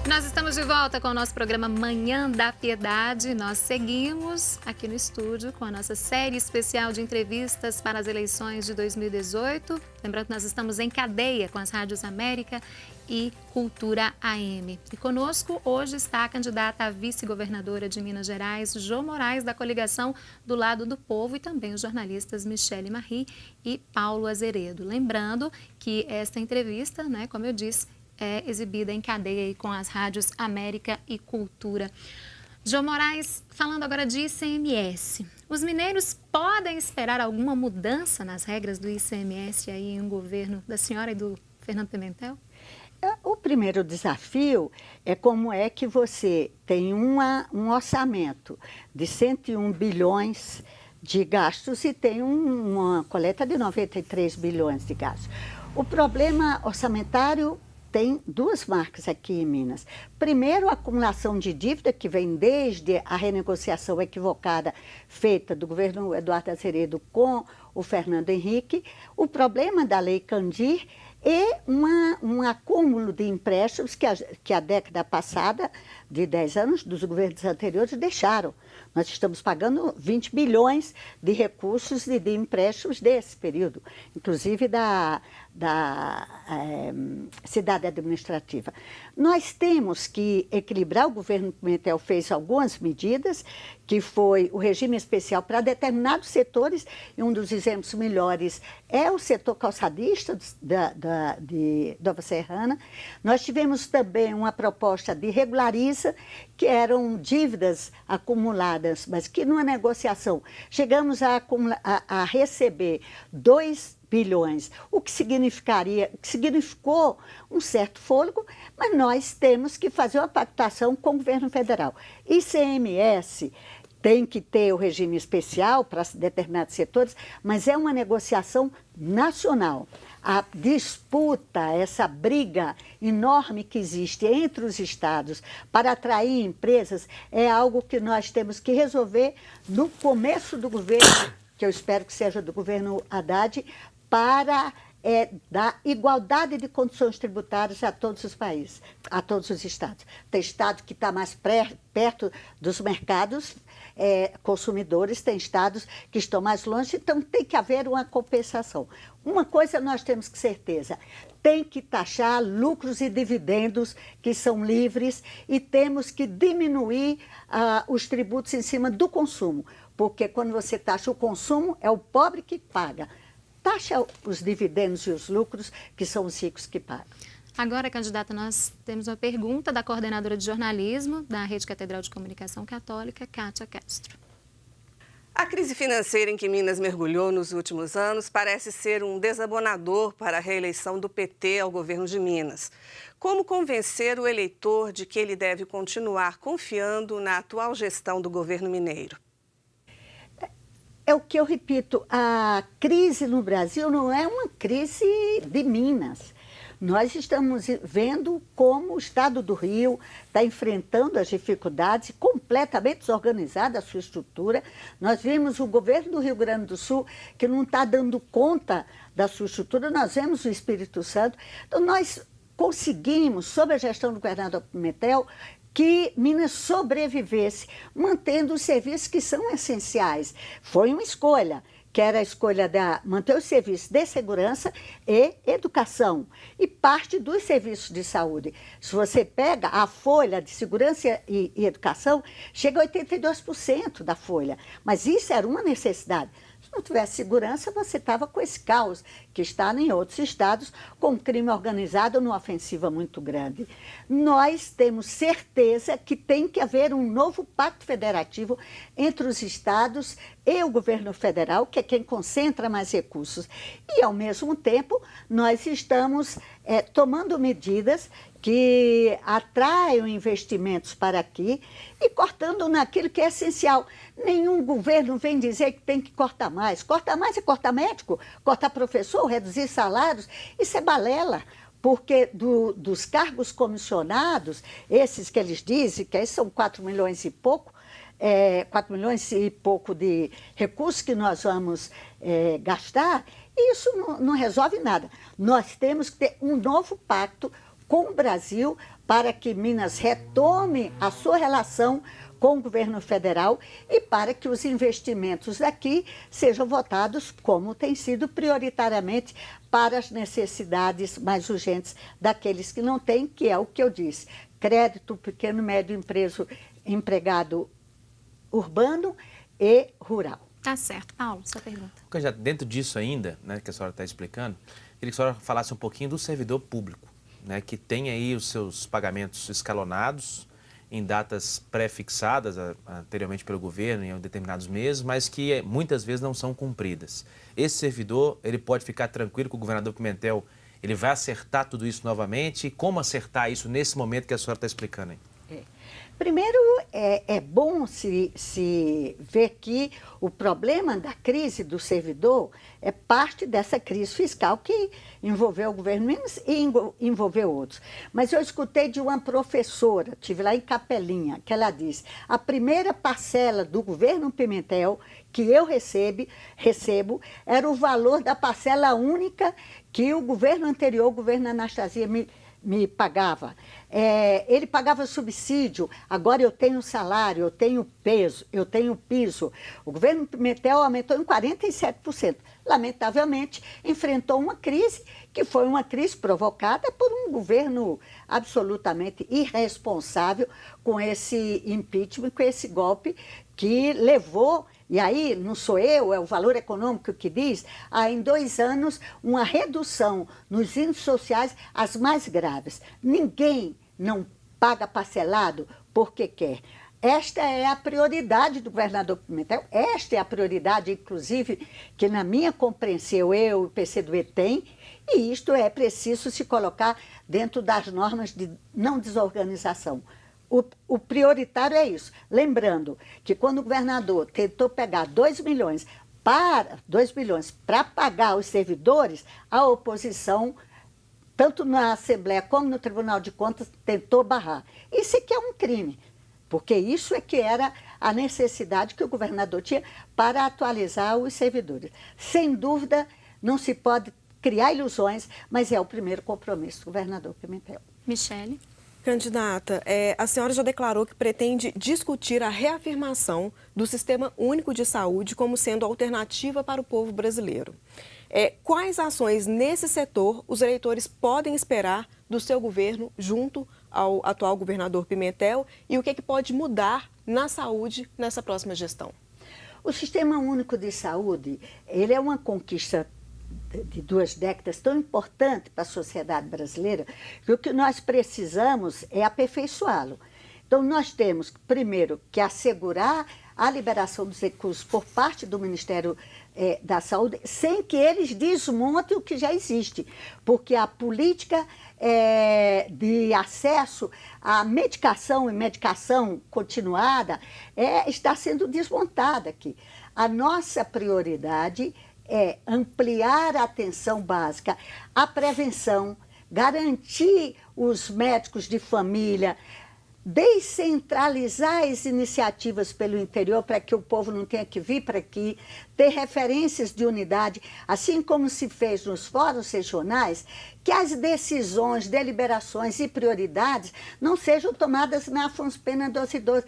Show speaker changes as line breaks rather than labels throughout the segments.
Nós estamos de volta com o nosso programa Manhã da Piedade. Nós seguimos aqui no estúdio com a nossa série especial de entrevistas para as eleições de 2018. Lembrando que nós estamos em cadeia com as Rádios América e Cultura AM. E conosco hoje está a candidata a vice-governadora de Minas Gerais, Jô Moraes, da coligação do Lado do Povo, e também os jornalistas Michele Marie e Paulo Azeredo. Lembrando que esta entrevista, como eu disse, é exibida em cadeia aí com as rádios América e Cultura. Jô Moraes, falando agora de ICMS. Os mineiros podem esperar alguma mudança nas regras do ICMS aí em um governo da senhora e do Fernando Pimentel?
O primeiro desafio é como é que você tem um orçamento de 101 bilhões de gastos e tem uma coleta de 93 bilhões de gastos. O problema orçamentário tem duas marcas aqui em Minas. Primeiro, a acumulação de dívida, que vem desde a renegociação equivocada feita do governo Eduardo Azeredo com o Fernando Henrique. O problema da Lei Candir e um acúmulo de empréstimos que a década passada, de 10 anos, dos governos anteriores, deixaram. Nós estamos pagando 20 bilhões de recursos e de empréstimos desse período, inclusive da cidade administrativa. Nós temos que equilibrar. O governo Pimentel fez algumas medidas, que foi o regime especial para determinados setores, e um dos exemplos melhores é o setor calçadista de Nova Serrana. Nós tivemos também uma proposta de regulariza, que eram dívidas acumuladas, mas que numa negociação chegamos a receber 2 bilhões, o que significou um certo fôlego, mas nós temos que fazer uma pactuação com o governo federal. ICMS tem que ter o regime especial para determinados setores, mas é uma negociação nacional. A disputa, essa briga enorme que existe entre os estados para atrair empresas é algo que nós temos que resolver no começo do governo, que eu espero que seja do governo Haddad, para dar igualdade de condições tributárias a todos os países, a todos os estados. Tem estado que está mais perto dos mercados consumidores, tem estados que estão mais longe, então tem que haver uma compensação. Uma coisa nós temos que certeza, tem que taxar lucros e dividendos que são livres e temos que diminuir os tributos em cima do consumo, porque quando você taxa o consumo, é o pobre que paga. Taxa os dividendos e os lucros, que são os ricos que pagam.
Agora, candidata, nós temos uma pergunta da coordenadora de jornalismo da Rede Catedral de Comunicação Católica, Kátia Castro.
A crise financeira em que Minas mergulhou nos últimos anos parece ser um desabonador para a reeleição do PT ao governo de Minas. Como convencer o eleitor de que ele deve continuar confiando na atual gestão do governo mineiro?
É o que eu repito, a crise no Brasil não é uma crise de Minas. Nós estamos vendo como o estado do Rio está enfrentando as dificuldades, completamente desorganizada a sua estrutura. Nós vimos o governo do Rio Grande do Sul que não está dando conta da sua estrutura, nós vemos o Espírito Santo. Então, nós conseguimos, sob a gestão do governador Pimentel, que Minas sobrevivesse, mantendo os serviços que são essenciais. Foi uma escolha, que era a escolha de manter os serviços de segurança e educação, e parte dos serviços de saúde. Se você pega a folha de segurança e educação, chega a 82% da folha, mas isso era uma necessidade. Se não tivesse segurança, você estava com esse caos que está em outros estados, com crime organizado numa ofensiva muito grande. Nós temos certeza que tem que haver um novo pacto federativo entre os estados e o governo federal, que é quem concentra mais recursos. E, ao mesmo tempo, nós estamos tomando medidas que atraiam investimentos para aqui e cortando naquilo que é essencial. Nenhum governo vem dizer que tem que cortar mais. Cortar mais é cortar médico, cortar professor, reduzir salários. Isso é balela, porque dos cargos comissionados, esses que eles dizem, que aí são 4 milhões e pouco, 4 milhões e pouco de recursos que nós vamos gastar, isso não resolve nada. Nós temos que ter um novo pacto com o Brasil para que Minas retome a sua relação com o governo federal e para que os investimentos daqui sejam votados como tem sido prioritariamente para as necessidades mais urgentes daqueles que não têm, que é o que eu disse, crédito, pequeno e médio empresa, empregado urbano e rural.
Tá certo. Paulo, sua pergunta.
Já dentro disso ainda, né, que a senhora está explicando, queria que a senhora falasse um pouquinho do servidor público, né, que tem aí os seus pagamentos escalonados em datas pré-fixadas anteriormente pelo governo em determinados meses, mas que muitas vezes não são cumpridas. Esse servidor, ele pode ficar tranquilo que o governador Pimentel ele vai acertar tudo isso novamente? E como acertar isso nesse momento que a senhora está explicando aí?
Primeiro, é bom se ver que o problema da crise do servidor é parte dessa crise fiscal que envolveu o governo Minas e envolveu outros. Mas eu escutei de uma professora, estive lá em Capelinha, que ela disse, a primeira parcela do governo Pimentel que eu recebo era o valor da parcela única que o governo anterior, o governo Anastasia, me pagava. Ele pagava subsídio, agora eu tenho salário, eu tenho peso, eu tenho piso. O governo Pimentel aumentou em 47%. Lamentavelmente, enfrentou uma crise que foi uma crise provocada por um governo absolutamente irresponsável com esse impeachment, com esse golpe que levou, e aí não sou eu, é o valor econômico que diz, em 2 anos uma redução nos índices sociais as mais graves. Ninguém não paga parcelado porque quer. Esta é a prioridade do governador Pimentel, esta é a prioridade, inclusive, que na minha compreensão eu e o PCdoB tem, e isto é preciso se colocar dentro das normas de não desorganização. O prioritário é isso. Lembrando que quando o governador tentou pegar 2 milhões para pagar os servidores, a oposição, tanto na Assembleia como no Tribunal de Contas, tentou barrar. Isso é que é um crime, porque isso é que era a necessidade que o governador tinha para atualizar os servidores. Sem dúvida, não se pode criar ilusões, mas é o primeiro compromisso do governador Pimentel.
Michele.
Candidata, a senhora já declarou que pretende discutir a reafirmação do Sistema Único de Saúde como sendo alternativa para o povo brasileiro. Quais ações nesse setor os eleitores podem esperar do seu governo junto ao atual governador Pimentel e o que pode mudar na saúde nessa próxima gestão?
O Sistema Único de Saúde, ele é uma conquista de 2 décadas tão importante para a sociedade brasileira, que o que nós precisamos é aperfeiçoá-lo. Então, nós temos, primeiro, que assegurar a liberação dos recursos por parte do Ministério da Saúde, sem que eles desmontem o que já existe, porque a política de acesso à medicação e medicação continuada está sendo desmontada aqui. A nossa prioridade é ampliar a atenção básica, a prevenção, garantir os médicos de família, descentralizar as iniciativas pelo interior para que o povo não tenha que vir para aqui, ter referências de unidade, assim como se fez nos fóruns regionais, que as decisões, deliberações e prioridades não sejam tomadas na Afonso Pena 1212,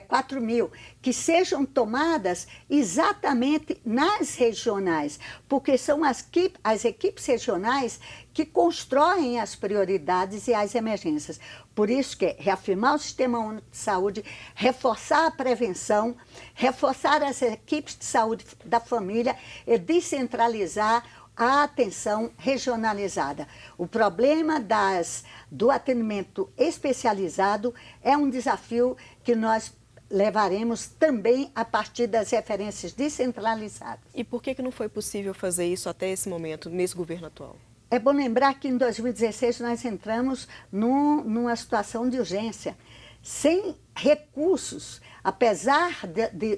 4.000, que sejam tomadas exatamente nas regionais, porque são as equipes regionais que constroem as prioridades e as emergências. Por isso que é reafirmar o Sistema Único de Saúde, reforçar a prevenção, reforçar as equipes de saúde da família e descentralizar a atenção regionalizada. O problema do atendimento especializado é um desafio que nós levaremos também a partir das referências descentralizadas.
E por que não foi possível fazer isso até esse momento, nesse governo atual?
É bom lembrar que em 2016 nós entramos numa situação de urgência, sem recursos, apesar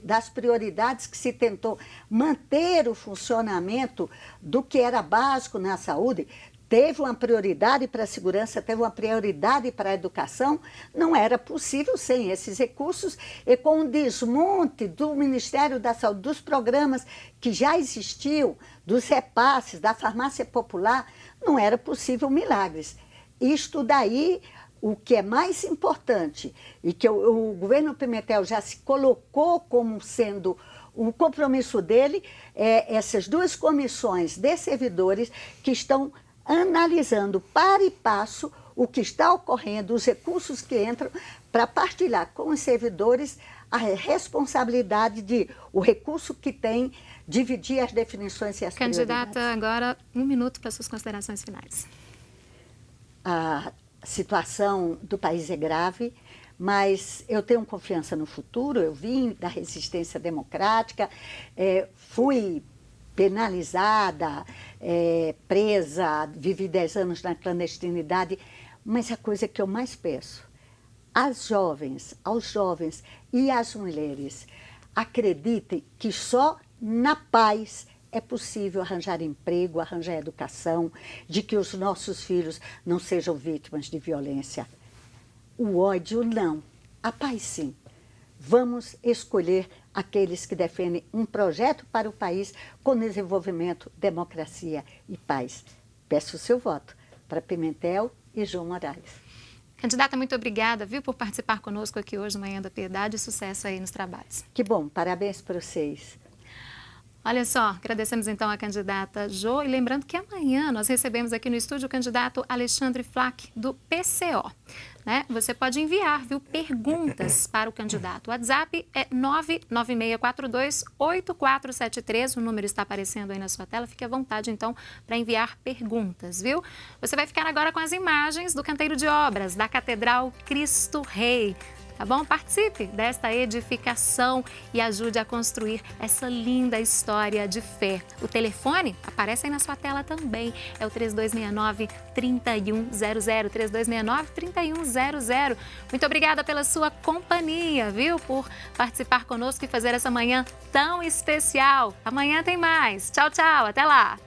das prioridades que se tentou manter o funcionamento do que era básico na saúde, teve uma prioridade para a segurança, teve uma prioridade para a educação, não era possível sem esses recursos e com o desmonte do Ministério da Saúde, dos programas que já existiam, dos repasses, da farmácia popular, não era possível milagres. isto daí, o que é mais importante, e que o governo Pimentel já se colocou como sendo o compromisso dele, é essas duas comissões de servidores que estão analisando para e passo o que está ocorrendo, os recursos que entram, para partilhar com os servidores a responsabilidade de o recurso que tem, dividir as definições e as
Candidata,
prioridades.
agora 1 minuto para suas considerações finais.
A situação do país é grave, mas eu tenho confiança no futuro. Eu vim da resistência democrática, fui penalizada, presa, vivi 10 anos na clandestinidade, mas a coisa que eu mais peço aos jovens e às mulheres, acreditem que só na paz é possível arranjar emprego, arranjar educação, de que os nossos filhos não sejam vítimas de violência. O ódio não, a paz sim. Vamos escolher aqueles que defendem um projeto para o país com desenvolvimento, democracia e paz. Peço o seu voto para Pimentel e João Moraes.
Candidata, muito obrigada, viu, por participar conosco aqui hoje no Manhã da Piedade, e sucesso aí nos trabalhos.
Que bom, parabéns para vocês.
Olha só, agradecemos então a candidata Jo, e lembrando que amanhã nós recebemos aqui no estúdio o candidato Alexandre Flack, do PCO. Você pode enviar, viu, perguntas para o candidato. O WhatsApp é 996428473, o número está aparecendo aí na sua tela. Fique à vontade, então, para enviar perguntas, viu? Você vai ficar agora com as imagens do canteiro de obras da Catedral Cristo Rei. Tá bom? Participe desta edificação e ajude a construir essa linda história de fé. O telefone aparece aí na sua tela também. É o 3269-3100, 3269-3100. Muito obrigada pela sua companhia, viu? Por participar conosco e fazer essa manhã tão especial. Amanhã tem mais. Tchau, tchau. Até lá.